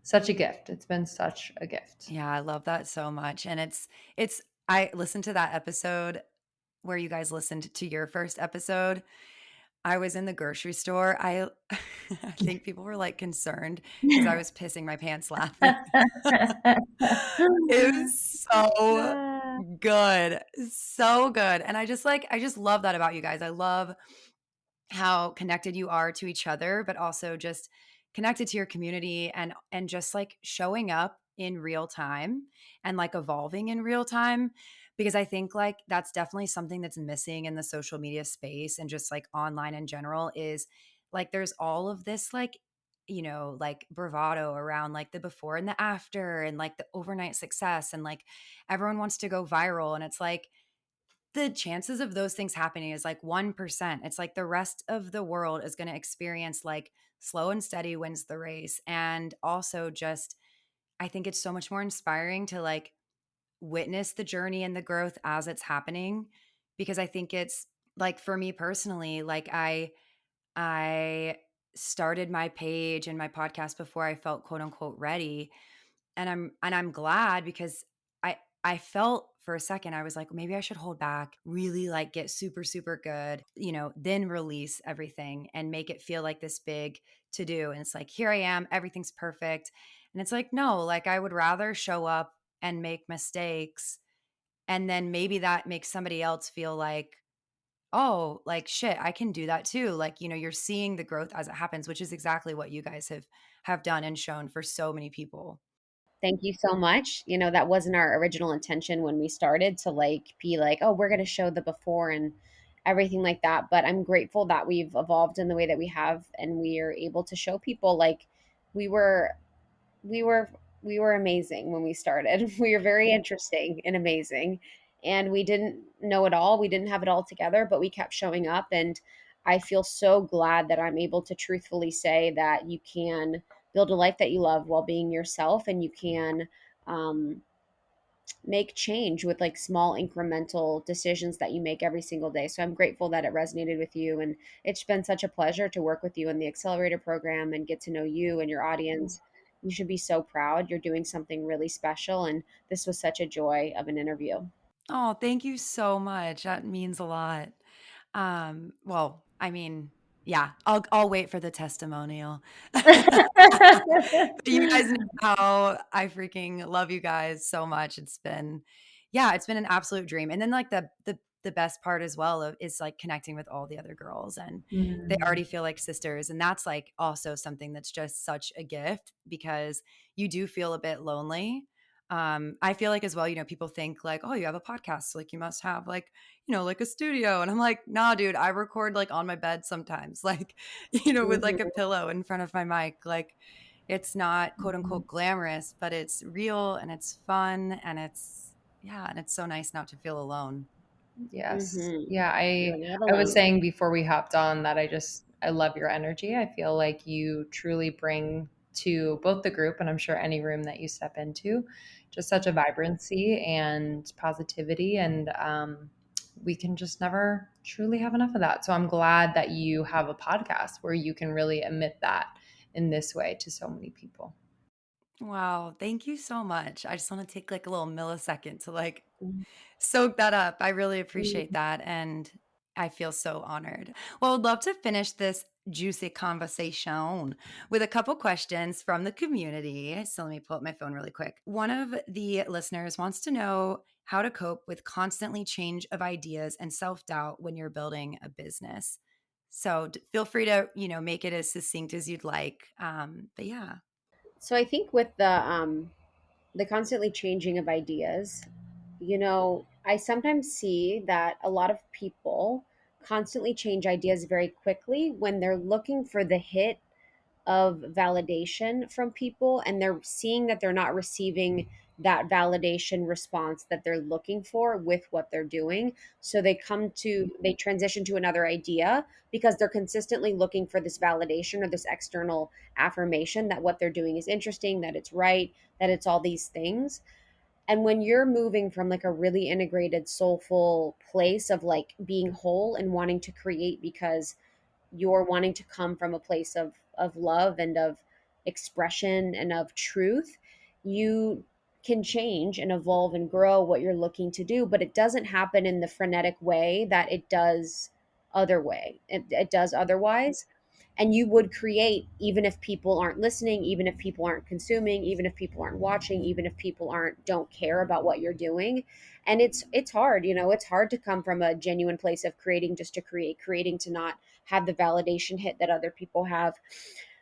such a gift. It's been such a gift. Yeah, I love that so much. And it's I listened to that episode where you guys listened to your first episode. I was in the grocery store. I think people were like concerned because I was pissing my pants laughing. It was so Ah. good. So good. And I just love that about you guys. I love how connected you are to each other, but also just connected to your community and just like showing up in real time and like evolving in real time, because I think like that's definitely something that's missing in the social media space and just like online in general is like there's all of this like like bravado around like the before and the after and like the overnight success and like everyone wants to go viral, and it's like the chances of those things happening is like 1%. It's like the rest of the world is going to experience like slow and steady wins the race. And also just, I think it's so much more inspiring to like witness the journey and the growth as it's happening. Because I think it's like for me personally, like I started my page and my podcast before I felt quote unquote ready, and I'm glad because I felt for a second I was like maybe I should hold back, really like get super super good, then release everything and make it feel like this big to do, and it's like here I am, everything's perfect, and it's like no, like I would rather show up and make mistakes, and then maybe that makes somebody else feel like oh like shit I can do that too, like you're seeing the growth as it happens, which is exactly what you guys have done and shown for so many people. Thank you so much. That wasn't our original intention when we started to like be like, oh, we're going to show the before and everything like that. But I'm grateful that we've evolved in the way that we have and we are able to show people like we were we were we were amazing when we started. We were very interesting and amazing. And we didn't know it all. We didn't have it all together, but we kept showing up, and I feel so glad that I'm able to truthfully say that you can build a life that you love while being yourself, and you can um, make change with like small incremental decisions that you make every single day. So I'm grateful that it resonated with you, and it's been such a pleasure to work with you in the accelerator program and get to know you and your audience. You should be so proud. You're doing something really special, and this was such a joy of an interview. Oh, thank you so much. That means a lot. Well, I mean, yeah, I'll wait for the testimonial. But you guys know how I freaking love you guys so much. It's been an absolute dream. And then like the best part as well is like connecting with all the other girls, and they Mm. already feel like sisters, and that's like also something that's just such a gift because you do feel a bit lonely. I feel like as well, people think like, oh, you have a podcast, so like you must have like, like a studio. And I'm like, nah, dude, I record like on my bed sometimes, like, with like a Mhm. pillow in front of my mic. Like it's not quote unquote glamorous, but it's real and it's fun and and it's so nice not to feel alone. Yes. Mhm. Yeah, You're not I was alone. saying before we hopped on that I love your energy. I feel like you truly bring to both the group and I'm sure any room that you step into just such a vibrancy and positivity, and we can just never truly have enough of that. So I'm glad that you have a podcast where you can really emit that in this way to so many people. Wow. Thank you so much. I just want to take like a little millisecond to like Mhm. soak that up. I really appreciate that. And I feel so honored. Well, I'd love to finish this juicy conversation with a couple questions from the community. So let me pull up my phone really quick. One of the listeners wants to know how to cope with constantly change of ideas and self-doubt when you're building a business. So feel free to, make it as succinct as you'd like. But yeah. So I think with the constantly changing of ideas, I sometimes see that a lot of people constantly change ideas very quickly when they're looking for the hit of validation from people, and they're seeing that they're not receiving that validation response that they're looking for with what they're doing. So they transition to another idea because they're consistently looking for this validation or this external affirmation that what they're doing is interesting, that it's right, that it's all these things. And when you're moving from like a really integrated, soulful place of like being whole and wanting to create because you're wanting to come from a place of love and of expression and of truth, you can change and evolve and grow what you're looking to do, but it doesn't happen in the frenetic way that it does other way. It does otherwise. And you would create even if people aren't listening, even if people aren't consuming, even if people aren't watching, even if people aren't don't care about what you're doing. And it's hard, it's hard to come from a genuine place of creating just to creating to not have the validation hit that other people have.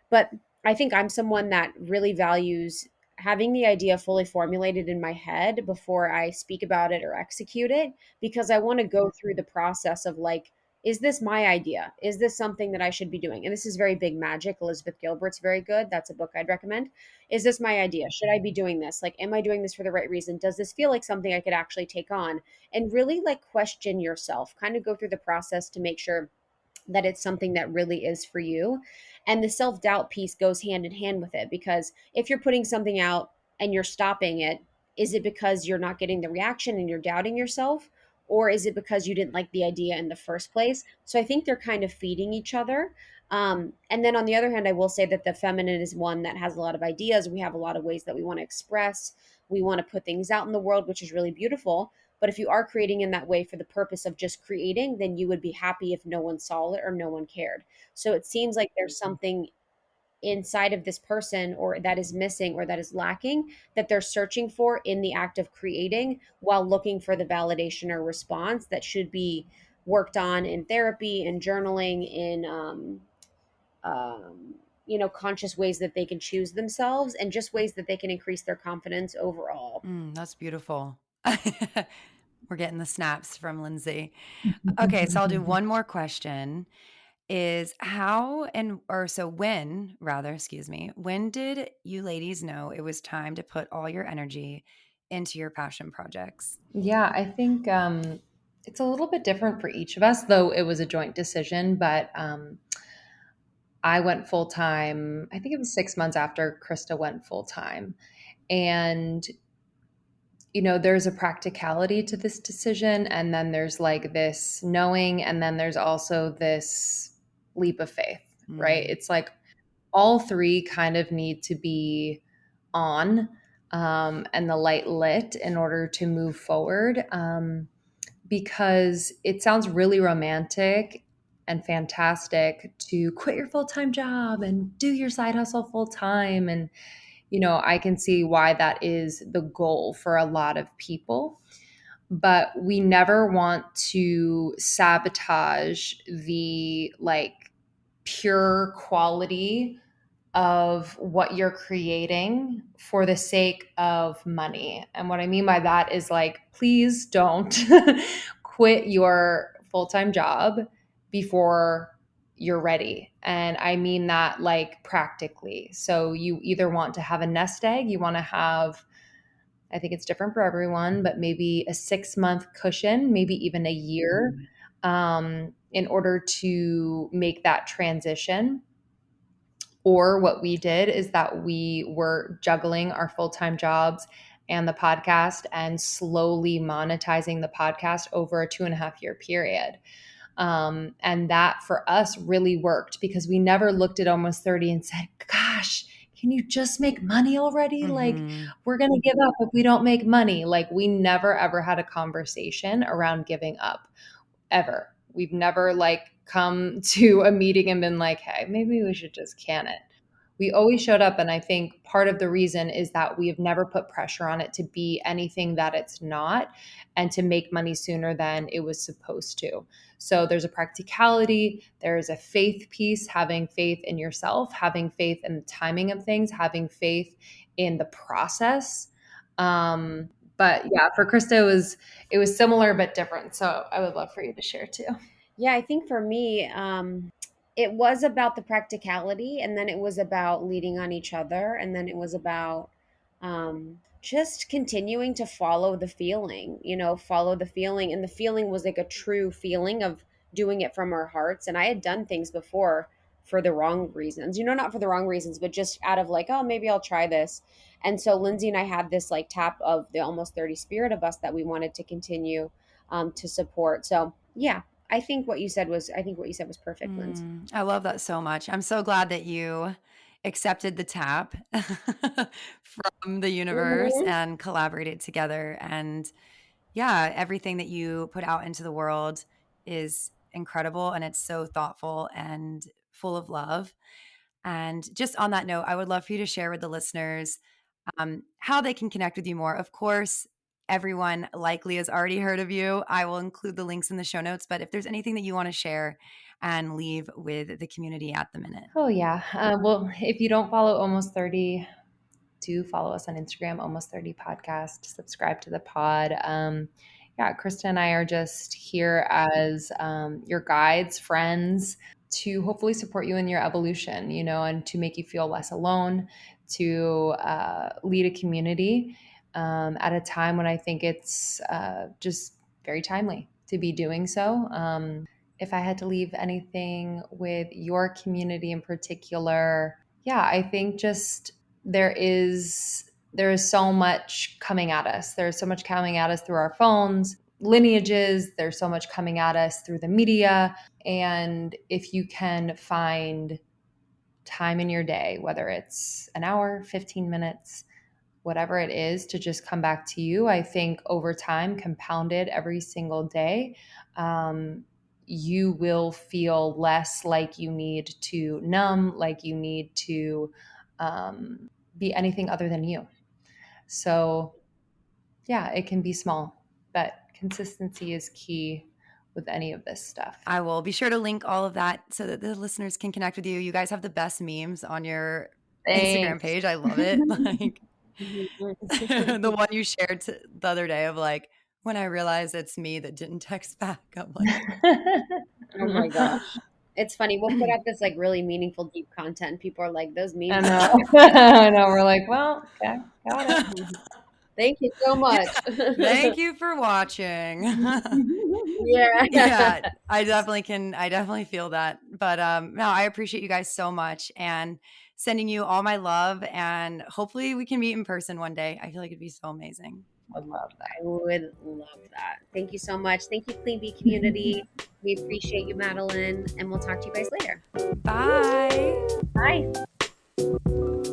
But I think I'm someone that really values having the idea fully formulated in my head before I speak about it or execute it, because I want to go through the process of like, is this my idea? Is this something that I should be doing? And this is very big magic. Elizabeth Gilbert's very good. That's a book I'd recommend. Is this my idea? Should I be doing this? Like, am I doing this for the right reason? Does this feel like something I could actually take on? And really like question yourself, kind of go through the process to make sure that it's something that really is for you. And the self doubt piece goes hand in hand with it, because if you're putting something out and you're stopping it, is it because you're not getting the reaction and you're doubting yourself? Or is it because you didn't like the idea in the first place? So I think they're kind of feeding each other. And then on the other hand, I will say that the feminine is one that has a lot of ideas. We have a lot of ways that we want to express, we want to put things out in the world, which is really beautiful. But if you are creating in that way for the purpose of just creating, then you would be happy if no one saw it or no one cared. So it seems like there's something inside of this person or that is missing or that is lacking that they're searching for in the act of creating, while looking for the validation or response that should be worked on in therapy and journaling, in conscious ways that they can choose themselves, and just ways that they can increase their confidence overall. That's beautiful. We're getting the snaps from Lindsey. Okay, so I'll do one more question. Is how and or so when rather, excuse me, when did you ladies know it was time to put all your energy into your passion projects? Yeah, I think it's a little bit different for each of us, though it was a joint decision. But I went full time, I think it was 6 months after Krista went full time. And, there's a practicality to this decision. And then there's like this knowing. And then there's also this leap of faith, right? It's like all three kind of need to be on and the light lit in order to move forward. Because it sounds really romantic and fantastic to quit your full-time job and do your side hustle full time. And, I can see why that is the goal for a lot of people. But we never want to sabotage the like pure quality of what you're creating for the sake of money. And what I mean by that is like, please don't quit your full-time job before you're ready. And I mean that like practically. So you either want to have a nest egg, you want to have, I think it's different for everyone, but maybe a 6 month cushion, maybe even a year, in order to make that transition. Or what we did is that we were juggling our full-time jobs and the podcast and slowly monetizing the podcast over a 2.5 year period. And that for us really worked because we never looked at Almost 30 and said, gosh, can you just make money already? Like, we're going to give up if we don't make money. Like, we never, ever had a conversation around giving up, ever. We've never like come to a meeting and been like, hey, maybe we should just can it. We always showed up. And I think part of the reason is that we have never put pressure on it to be anything that it's not and to make money sooner than it was supposed to. So there's a practicality, there's a faith piece, having faith in yourself, having faith in the timing of things, having faith in the process. But yeah, for Krista, it was similar but different. So I would love for you to share too. Yeah, I think for me, it was about the practicality, and then it was about leading on each other, and then it was about just continuing to follow the feeling, follow the feeling. And the feeling was like a true feeling of doing it from our hearts. And I had done things before for the wrong reasons, not for the wrong reasons, but just out of like, oh, maybe I'll try this. And so Lindsey and I had this like tap of the Almost 30 spirit of us that we wanted to continue to support. So yeah, I think what you said was perfect, Lindsey. I love that so much. I'm so glad that you accepted the tap from the universe Mhm. and collaborated together. And yeah, everything that you put out into the world is incredible, and it's so thoughtful and full of love. And just on that note, I would love for you to share with the listeners how they can connect with you more. Of course, everyone likely has already heard of you. I will include the links in the show notes, but if there's anything that you want to share and leave with the community at the minute. Oh, yeah. Well, if you don't follow Almost 30, do follow us on Instagram, Almost 30 Podcast. Subscribe to the pod. Yeah, Krista and I are just here as your guides, friends, to hopefully support you in your evolution, and to make you feel less alone, to lead a community at a time when I think it's just very timely to be doing so. If I had to leave anything with your community in particular, yeah, I think just there is so much coming at us. There's so much coming at us through our phones, lineages. There's so much coming at us through the media. And if you can find time in your day, whether it's an hour, 15 minutes, whatever it is, to just come back to you, I think over time, compounded every single day, you will feel less like you need to numb, like you need to be anything other than you. So yeah, it can be small, but consistency is key with any of this stuff. I will be sure to link all of that so that the listeners can connect with you. You guys have the best memes on your Instagram page. I love it. Like the one you shared the other day of like, when I realize it's me that didn't text back. I'm like, Oh my gosh. It's funny. We'll put out this like really meaningful, deep content. People are like, those memes. I know. I know. We're like, well, okay, got it. Thank you so much. Thank you for watching. Yeah. I definitely feel that. But no, I appreciate you guys so much, and sending you all my love, and hopefully we can meet in person one day. I feel like it'd be so amazing. Would love that. I would love that. Thank you so much. Thank you, Clean Bee community. We appreciate you, Madeline, and we'll talk to you guys later. Bye. Bye.